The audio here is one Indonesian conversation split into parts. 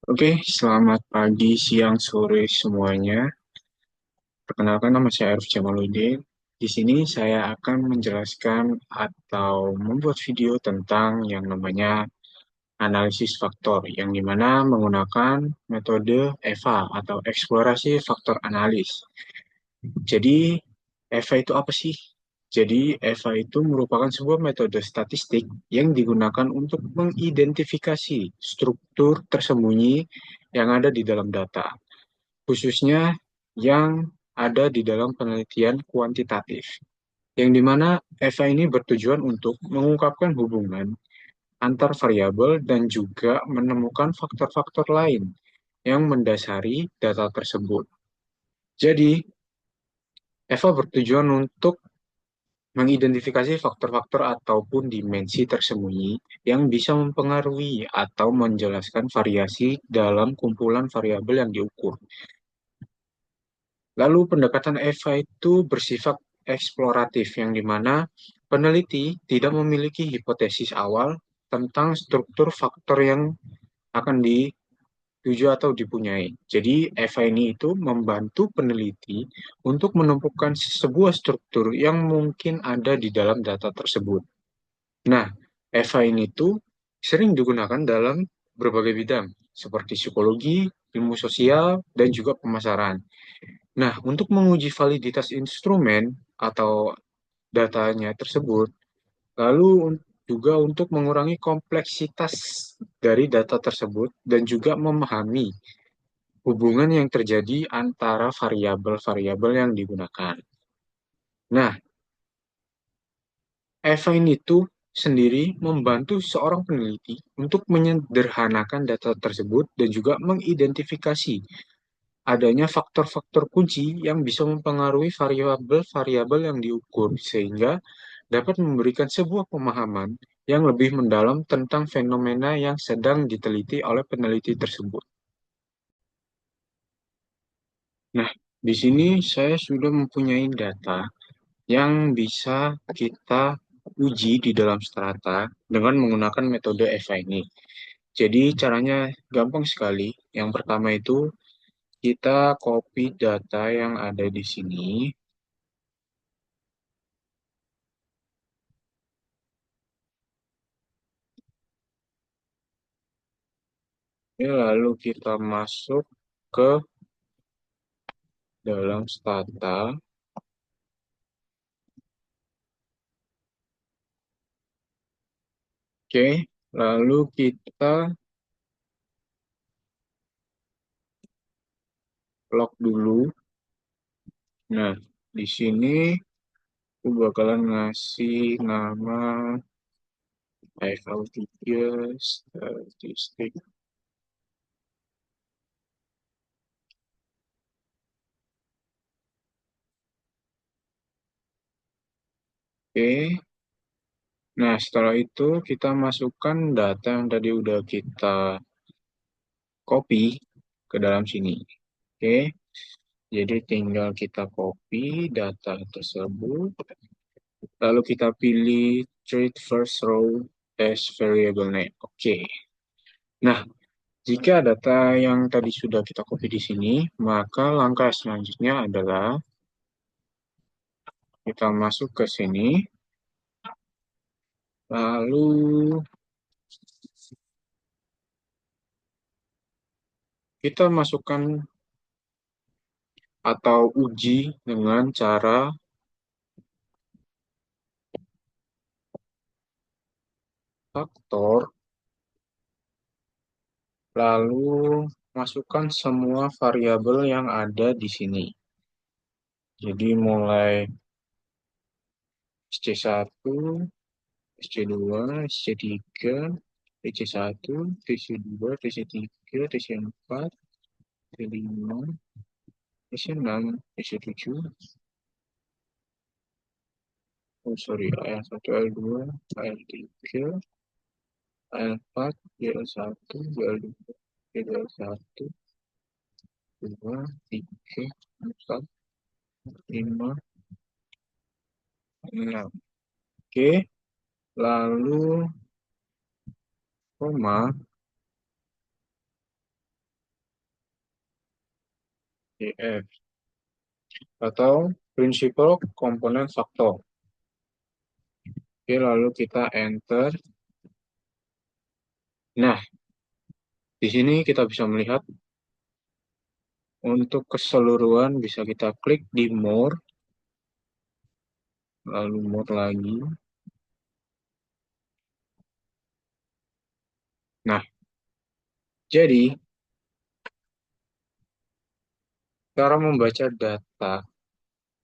Oke, selamat pagi, siang, sore semuanya. Perkenalkan nama saya Arif Jamaluddin. Di sini saya akan menjelaskan atau membuat video tentang yang namanya analisis faktor, yang dimana menggunakan metode EVA atau eksplorasi faktor analis. Jadi, EVA itu apa sih? Jadi, EVA itu merupakan sebuah metode statistik yang digunakan untuk mengidentifikasi struktur tersembunyi yang ada di dalam data, khususnya yang ada di dalam penelitian kuantitatif, yang dimana EVA ini bertujuan untuk mengungkapkan hubungan antar variabel dan juga menemukan faktor-faktor lain yang mendasari data tersebut. Jadi, EVA bertujuan untuk mengidentifikasi faktor-faktor ataupun dimensi tersembunyi yang bisa mempengaruhi atau menjelaskan variasi dalam kumpulan variabel yang diukur. Lalu pendekatan EVA itu bersifat eksploratif, yang dimana peneliti tidak memiliki hipotesis awal tentang struktur faktor yang akan dituju atau dipunyai. Jadi EVA ini itu membantu peneliti untuk menemukan sebuah struktur yang mungkin ada di dalam data tersebut. Nah, EVA ini tuh sering digunakan dalam berbagai bidang, seperti psikologi, ilmu sosial, dan juga pemasaran. Nah, untuk menguji validitas instrumen atau datanya tersebut, lalu juga untuk mengurangi kompleksitas dari data tersebut dan juga memahami hubungan yang terjadi antara variabel-variabel yang digunakan. Nah, Evain itu sendiri membantu seorang peneliti untuk menyederhanakan data tersebut dan juga mengidentifikasi adanya faktor-faktor kunci yang bisa mempengaruhi variabel-variabel yang diukur, sehingga dapat memberikan sebuah pemahaman yang lebih mendalam tentang fenomena yang sedang diteliti oleh peneliti tersebut. Nah, di sini saya sudah mempunyai data yang bisa kita uji di dalam strata dengan menggunakan metode EVA ini. Jadi caranya gampang sekali. Yang pertama itu kita copy data yang ada di sini. Ya, lalu kita masuk ke dalam stata. Oke, lalu kita log dulu. Nah, di sini aku bakalan ngasih nama FL3 statistik. Oke, nah setelah itu kita masukkan data yang tadi udah kita copy ke dalam sini. Oke, jadi tinggal kita copy data tersebut. Lalu kita pilih treat first row as variable name. Oke. Nah, jika data yang tadi sudah kita copy di sini, maka langkah selanjutnya adalah kita masuk ke sini, lalu kita masukkan atau uji dengan cara faktor, lalu masukkan semua variabel yang ada di sini. Jadi mulai SC1, SC2, SC3, TC1, TC2, TC3, TC4, T5, TC6, TC7, oh sorry, AL1, AL2, AL3, AL4, GL1, GL2, GL1, 2, 3, 4, 5, 6. Oke, lalu koma, PF, atau Principal Component Factor. Oke, lalu kita enter. Nah, di sini kita bisa melihat untuk keseluruhan bisa kita klik di More, lalu More lagi. Nah, jadi cara membaca data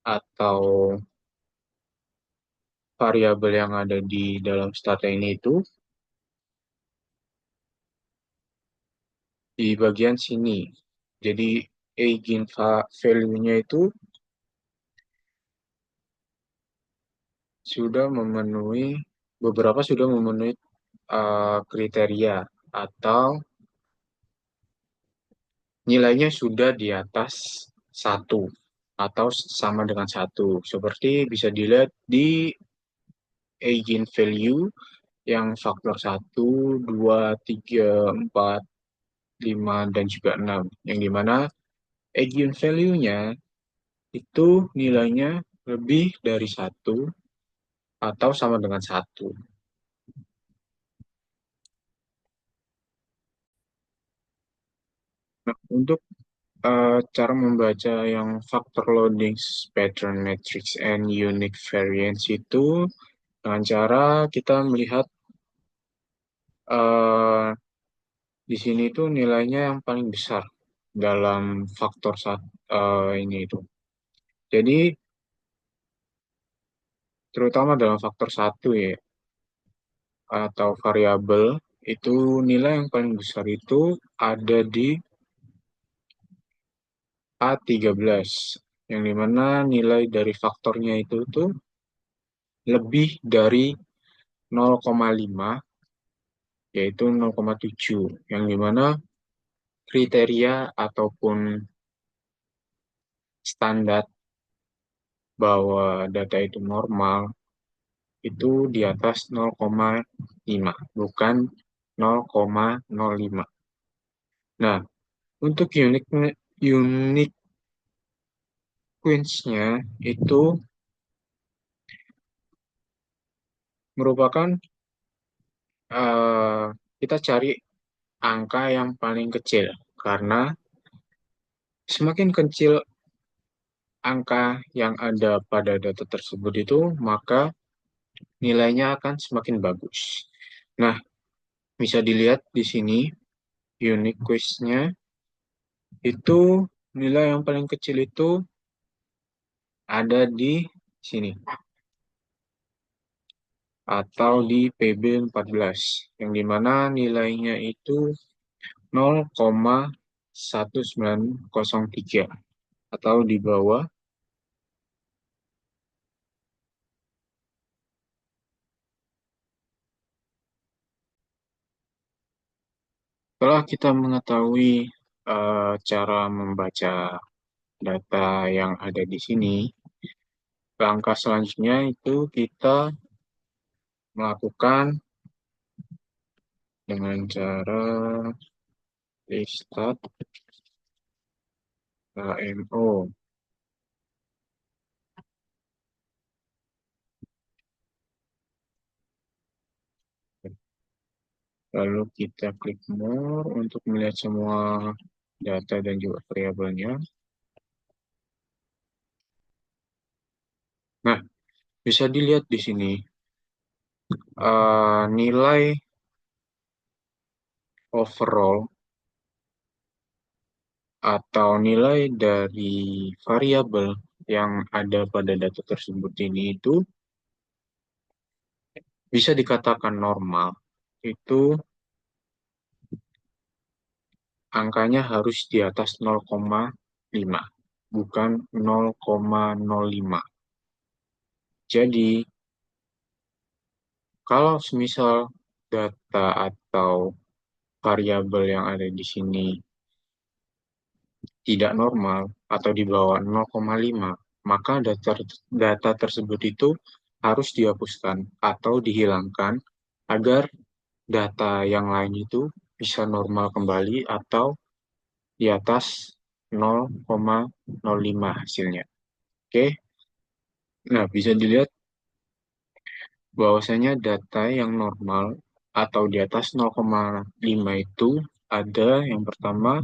atau variabel yang ada di dalam stata ini itu di bagian sini. Jadi value-nya itu sudah memenuhi, beberapa sudah memenuhi kriteria atau nilainya sudah di atas satu atau sama dengan satu. Seperti bisa dilihat di eigenvalue yang faktor satu, 2, 3, 4, 5, dan juga 6. Yang dimana eigenvalue-nya itu nilainya lebih dari satu atau sama dengan satu. Nah, untuk cara membaca yang factor loading pattern matrix and unique variance itu dengan cara kita melihat eh, di sini itu nilainya yang paling besar dalam faktor ini itu. Jadi terutama dalam faktor satu ya atau variabel itu nilai yang paling besar itu ada di A13 yang dimana nilai dari faktornya itu tuh lebih dari 0,5 yaitu 0,7 yang dimana kriteria ataupun standar bahwa data itu normal itu di atas 0,5 bukan 0,05. Nah, untuk unique queens-nya itu merupakan eh, kita cari angka yang paling kecil karena semakin kecil angka yang ada pada data tersebut itu maka nilainya akan semakin bagus. Nah, bisa dilihat di sini unique quest-nya itu nilai yang paling kecil itu ada di sini atau di PB14 yang dimana nilainya itu 0,1903 atau di bawah. Setelah kita mengetahui cara membaca data yang ada di sini, langkah selanjutnya itu kita melakukan dengan cara restart HMO. Lalu kita klik More untuk melihat semua data dan juga variabelnya. Nah, bisa dilihat di sini nilai overall atau nilai dari variabel yang ada pada data tersebut ini itu bisa dikatakan normal. Itu angkanya harus di atas 0,5, bukan 0,05. Jadi, kalau semisal data atau variabel yang ada di sini tidak normal atau di bawah 0,5, maka data tersebut itu harus dihapuskan atau dihilangkan agar data yang lain itu bisa normal kembali atau di atas 0,05 hasilnya. Oke, nah bisa dilihat bahwasanya data yang normal atau di atas 0,5 itu ada yang pertama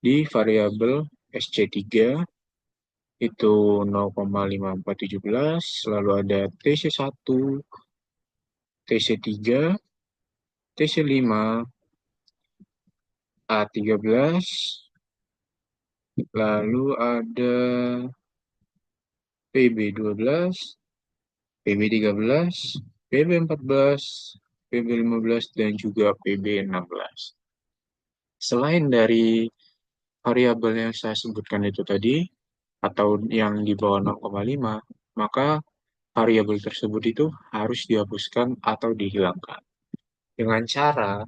di variabel SC3 itu 0,5417, lalu ada TC1, TC3, TC5, A13, lalu ada PB12, PB13, PB14, PB15, dan juga PB16. Selain dari variabel yang saya sebutkan itu tadi, atau yang di bawah 0,5, maka variabel tersebut itu harus dihapuskan atau dihilangkan. Dengan cara,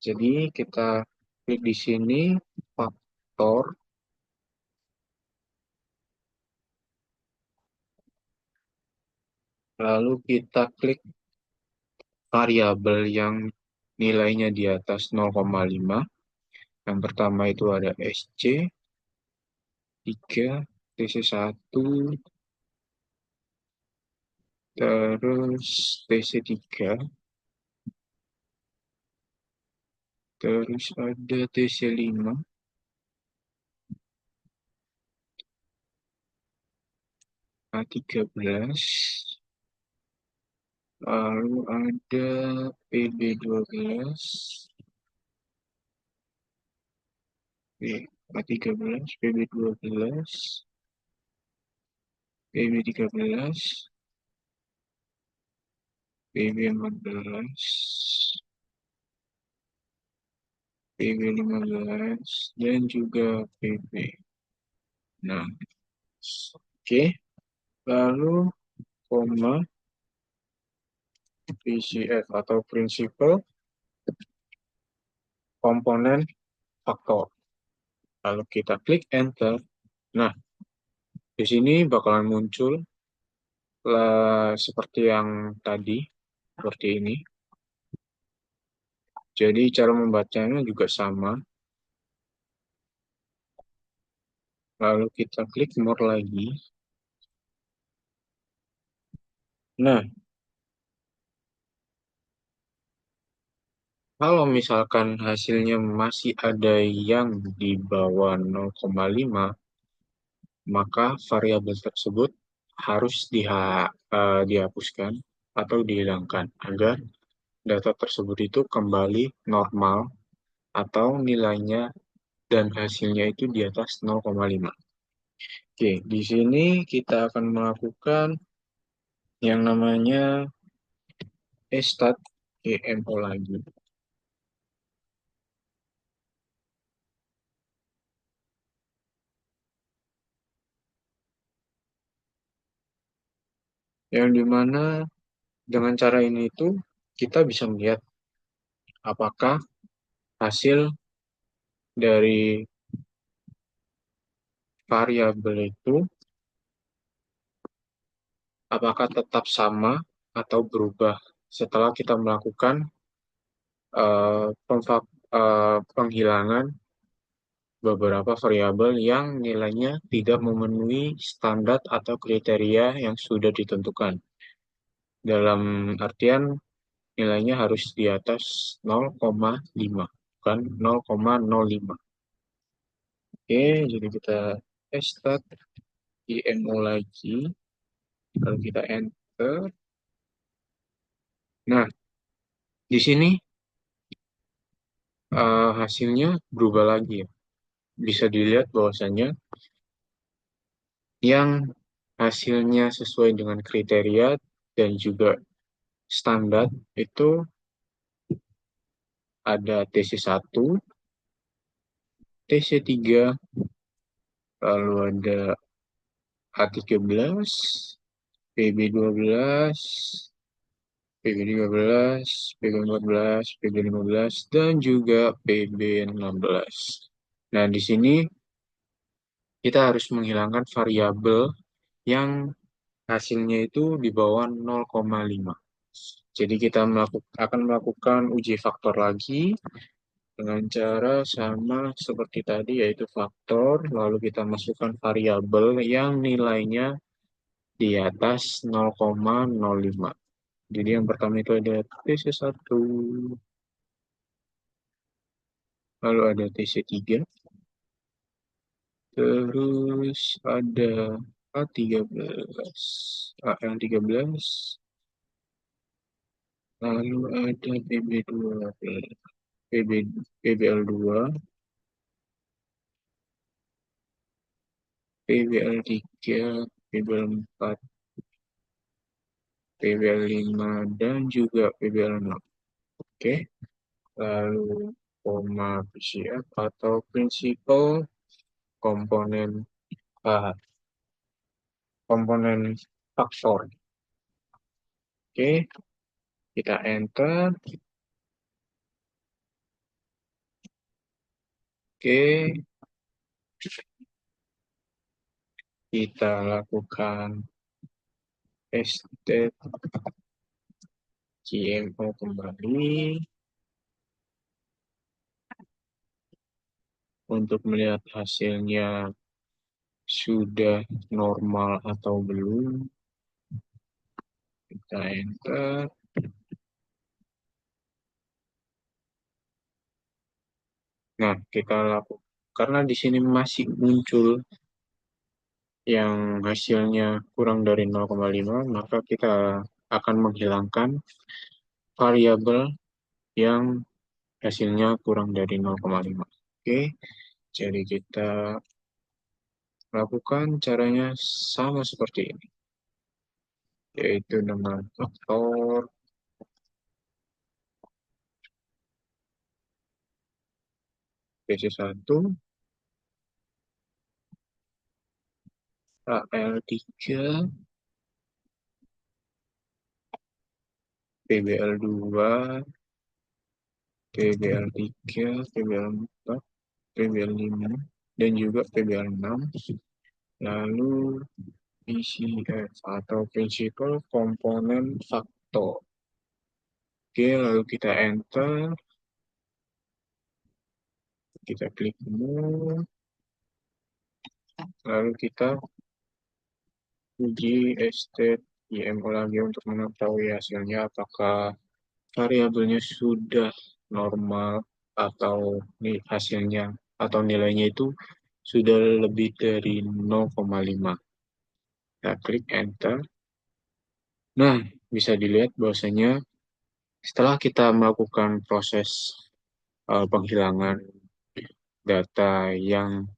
jadi kita klik di sini, faktor, lalu kita klik variabel yang nilainya di atas 0,5. Yang pertama itu ada SC, 3, TC1, terus TC3, terus ada TC5, A13, lalu ada PB12, A13, PB12, PB13, PB14, PB15, dan juga PB. Nah, oke. Lalu koma PCF atau Principal Komponen Faktor. Lalu kita klik Enter. Nah, di sini bakalan muncul seperti yang tadi, seperti ini. Jadi cara membacanya juga sama. Lalu kita klik More lagi. Nah, kalau misalkan hasilnya masih ada yang di bawah 0,5, maka variabel tersebut harus dihapuskan atau dihilangkan agar data tersebut itu kembali normal atau nilainya dan hasilnya itu di atas 0,5. Oke, di sini kita akan melakukan yang namanya stat EMO lagi. Yang dimana dengan cara ini itu kita bisa melihat apakah hasil dari variabel itu apakah tetap sama atau berubah setelah kita melakukan penghilangan beberapa variabel yang nilainya tidak memenuhi standar atau kriteria yang sudah ditentukan. Dalam artian nilainya harus di atas 0,5, bukan 0,05. Oke, jadi kita start IMO lagi, lalu kita enter. Nah, di sini hasilnya berubah lagi ya. Bisa dilihat bahwasannya yang hasilnya sesuai dengan kriteria dan juga standar itu ada TC1, TC3, lalu ada A13, PB12, PB13, PB14, PB15, dan juga PB16. Nah, di sini kita harus menghilangkan variabel yang hasilnya itu di bawah 0,5. Jadi kita akan melakukan uji faktor lagi, Dengan cara sama seperti tadi, yaitu faktor, lalu kita masukkan variabel yang nilainya di atas 0,05. Jadi yang pertama itu ada TC1, lalu ada TC3, terus ada A13, AL13, lalu ada PB2, PB, PBL2, PBL3, PBL4, PBL5, dan juga PBL6. Oke, lalu koma PCF atau prinsipal komponen komponen faktor. Oke, kita enter. Oke, kita lakukan estate GMO kembali untuk melihat hasilnya sudah normal atau belum. Kita enter. Nah, kita lakukan karena di sini masih muncul yang hasilnya kurang dari 0,5, maka kita akan menghilangkan variabel yang hasilnya kurang dari 0,5. Oke, jadi kita lakukan caranya sama seperti ini, yaitu dengan faktor PC1, AL3, PBL2, PBL3, PBL4, PBL5, dan juga PBL6, lalu PCF atau Principal Komponen Faktor. Oke, lalu kita enter, kita klik move, lalu kita uji state IMO lagi untuk mengetahui hasilnya apakah variabelnya sudah normal atau hasilnya atau nilainya itu sudah lebih dari 0,5. Kita klik enter. Nah, bisa dilihat bahwasanya setelah kita melakukan proses penghilangan data yang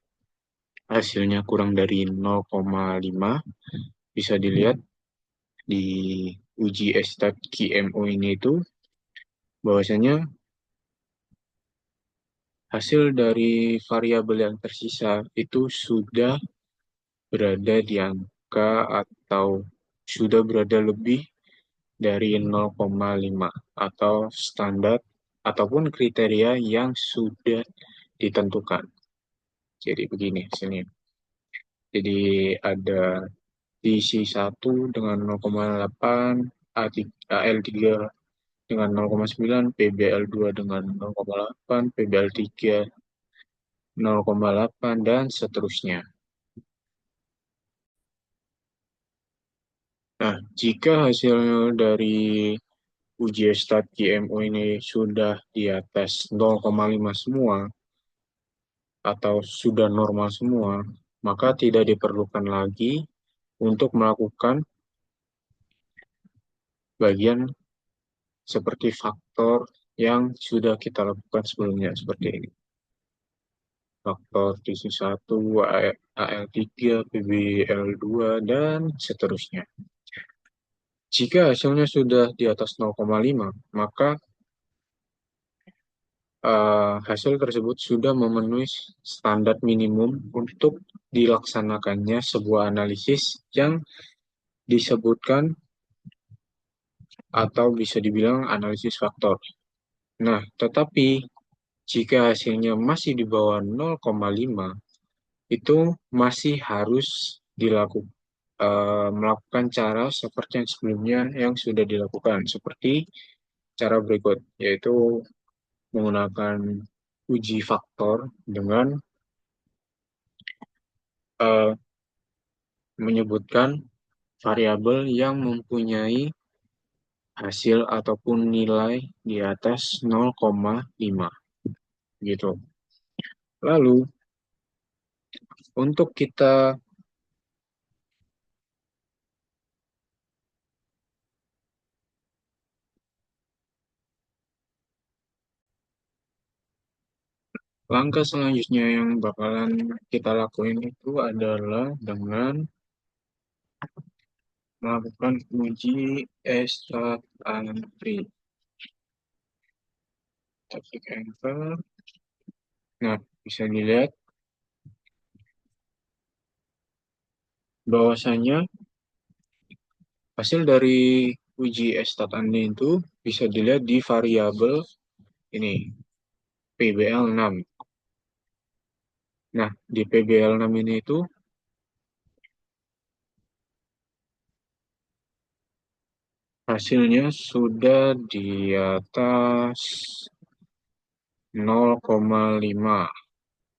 hasilnya kurang dari 0,5, bisa dilihat di uji estat GMO ini itu bahwasanya hasil dari variabel yang tersisa itu sudah berada di angka atau sudah berada lebih dari 0,5 atau standar ataupun kriteria yang sudah ditentukan. Jadi begini hasilnya. Jadi ada DC1 dengan 0,8, AL3 dengan 0,9, PBL2 dengan 0,8, PBL3 0,8, dan seterusnya. Nah, jika hasil dari uji stat GMO ini sudah di atas 0,5 semua atau sudah normal semua, maka tidak diperlukan lagi untuk melakukan bagian seperti faktor yang sudah kita lakukan sebelumnya seperti ini. Faktor TC1, AL3, PBL2, dan seterusnya. Jika hasilnya sudah di atas 0,5, maka hasil tersebut sudah memenuhi standar minimum untuk dilaksanakannya sebuah analisis yang disebutkan atau bisa dibilang analisis faktor. Nah, tetapi jika hasilnya masih di bawah 0,5, itu masih harus melakukan cara seperti yang sebelumnya yang sudah dilakukan, seperti cara berikut, yaitu menggunakan uji faktor dengan eh, menyebutkan variabel yang mempunyai hasil ataupun nilai di atas 0,5 gitu. Lalu untuk kita langkah selanjutnya yang bakalan kita lakuin itu adalah dengan melakukan uji estat antri. Klik enter. Nah, bisa dilihat bahwasanya hasil dari uji estat antri itu bisa dilihat di variabel ini, PBL6. Nah, di PBL6 ini itu hasilnya sudah di atas 0,5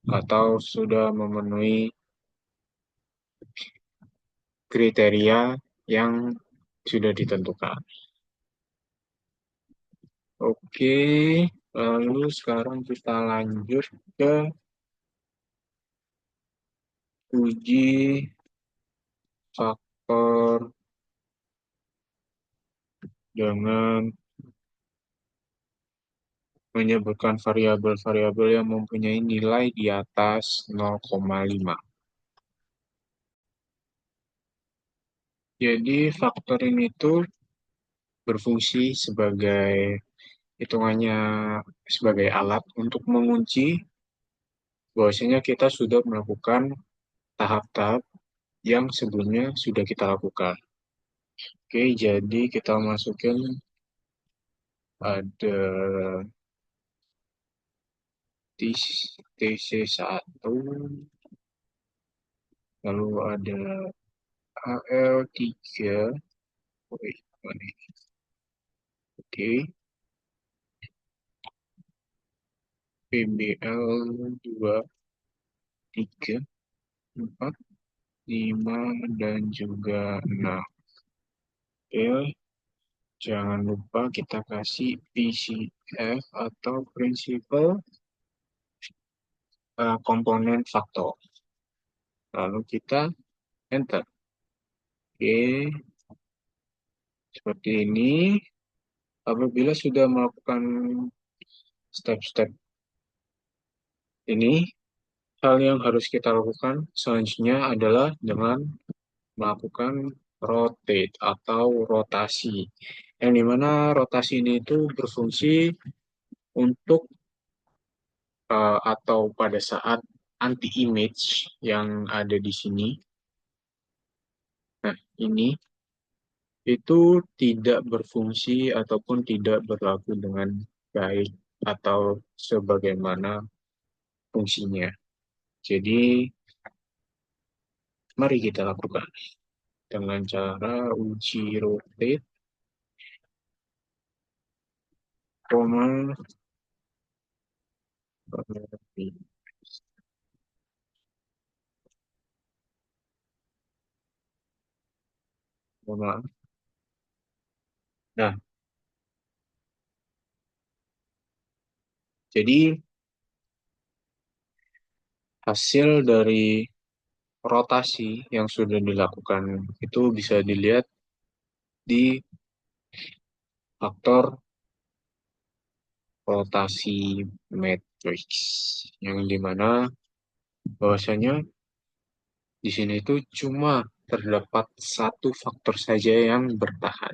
atau sudah memenuhi kriteria yang sudah ditentukan. Oke, lalu sekarang kita lanjut ke uji faktor dengan menyebutkan variabel-variabel yang mempunyai nilai di atas 0,5. Jadi faktor ini tuh berfungsi sebagai hitungannya sebagai alat untuk mengunci bahwasanya kita sudah melakukan tahap-tahap yang sebelumnya sudah kita lakukan. Oke, jadi kita masukin ada TC1, lalu ada AL3, wait, mana ini? Oke, PBL2, 3, 4, 5, dan juga 6. Oke, jangan lupa kita kasih PCF atau Principal Komponen Faktor. Lalu kita enter. Oke, seperti ini. Apabila sudah melakukan step-step ini, hal yang harus kita lakukan selanjutnya adalah dengan melakukan rotate atau rotasi. Yang dimana rotasi ini itu berfungsi untuk atau pada saat anti-image yang ada di sini. Nah, ini itu tidak berfungsi ataupun tidak berlaku dengan baik atau sebagaimana fungsinya. Jadi, mari kita lakukan dengan cara uji rotate, koma, koma. Nah, jadi hasil dari rotasi yang sudah dilakukan itu bisa dilihat di faktor rotasi matrix, yang dimana bahwasanya di sini itu cuma terdapat satu faktor saja yang bertahan,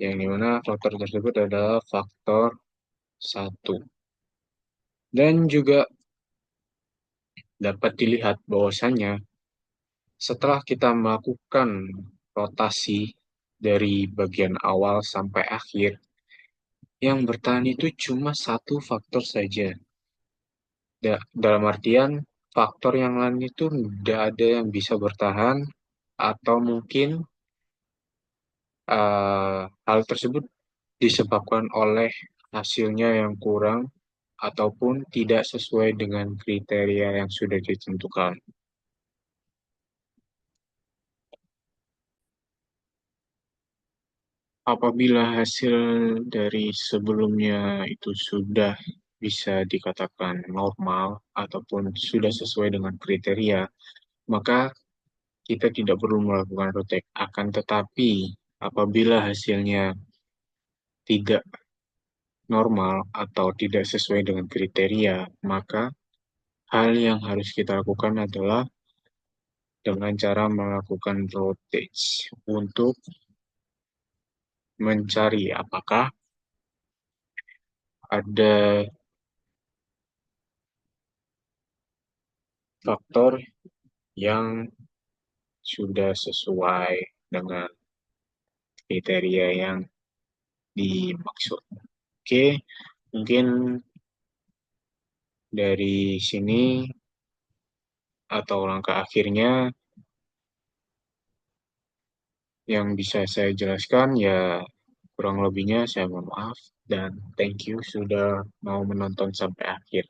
yang dimana faktor tersebut adalah faktor satu. Dan juga dapat dilihat bahwasanya setelah kita melakukan rotasi dari bagian awal sampai akhir, yang bertahan itu cuma satu faktor saja. Dalam artian, faktor yang lain itu tidak ada yang bisa bertahan, atau mungkin hal tersebut disebabkan oleh hasilnya yang kurang ataupun tidak sesuai dengan kriteria yang sudah ditentukan. Apabila hasil dari sebelumnya itu sudah bisa dikatakan normal ataupun sudah sesuai dengan kriteria, maka kita tidak perlu melakukan retake. Akan tetapi, apabila hasilnya tidak normal atau tidak sesuai dengan kriteria, maka hal yang harus kita lakukan adalah dengan cara melakukan rotage untuk mencari apakah ada faktor yang sudah sesuai dengan kriteria yang dimaksud. Oke, mungkin dari sini atau langkah akhirnya yang bisa saya jelaskan ya kurang lebihnya saya mohon maaf dan thank you sudah mau menonton sampai akhir.